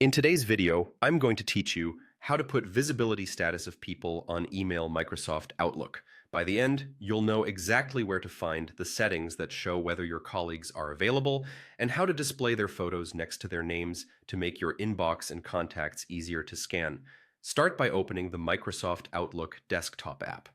In today's video, I'm going to teach you how to put visibility status of people on email Microsoft Outlook. By the end, you'll know exactly where to find the settings that show whether your colleagues are available and how to display their photos next to their names to make your inbox and contacts easier to scan. Start by opening the Microsoft Outlook desktop app.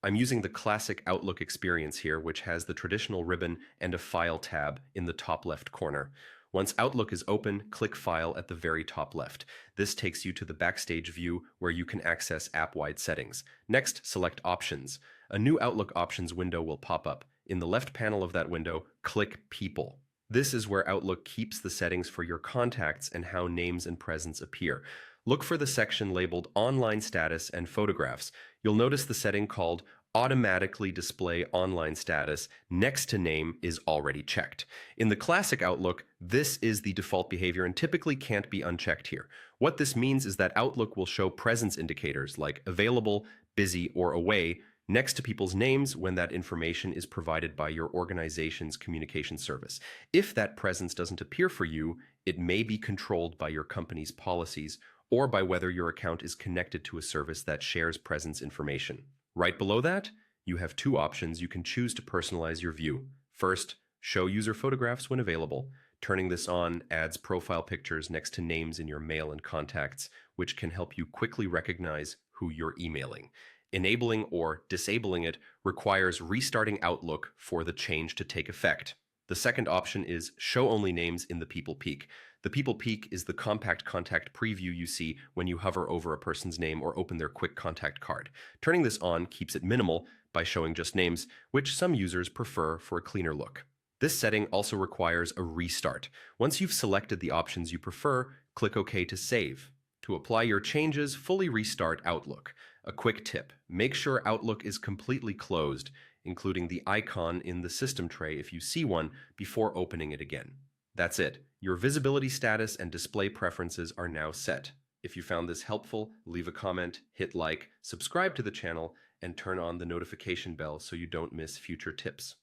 I'm using the classic Outlook experience here, which has the traditional ribbon and a File tab in the top left corner. Once Outlook is open, click File at the very top left. This takes you to the Backstage view where you can access app-wide settings. Next, select Options. A new Outlook Options window will pop up. In the left panel of that window, click People. This is where Outlook keeps the settings for your contacts and how names and presence appear. Look for the section labeled Online Status and Photographs. You'll notice the setting called Automatically Display Online Status next to name is already checked. In the classic Outlook, this is the default behavior and typically can't be unchecked here. What this means is that Outlook will show presence indicators like available, busy, or away next to people's names when that information is provided by your organization's communication service. If that presence doesn't appear for you, it may be controlled by your company's policies or by whether your account is connected to a service that shares presence information. Right below that, you have two options you can choose to personalize your view. First, show user photographs when available. Turning this on adds profile pictures next to names in your mail and contacts, which can help you quickly recognize who you're emailing. Enabling or disabling it requires restarting Outlook for the change to take effect. The second option is Show Only Names in the People Peek. The People Peek is the compact contact preview you see when you hover over a person's name or open their quick contact card. Turning this on keeps it minimal by showing just names, which some users prefer for a cleaner look. This setting also requires a restart. Once you've selected the options you prefer, click OK to save. To apply your changes, fully restart Outlook. A quick tip: make sure Outlook is completely closed, including the icon in the system tray if you see one, before opening it again. That's it. Your visibility status and display preferences are now set. If you found this helpful, leave a comment, hit like, subscribe to the channel, and turn on the notification bell so you don't miss future tips.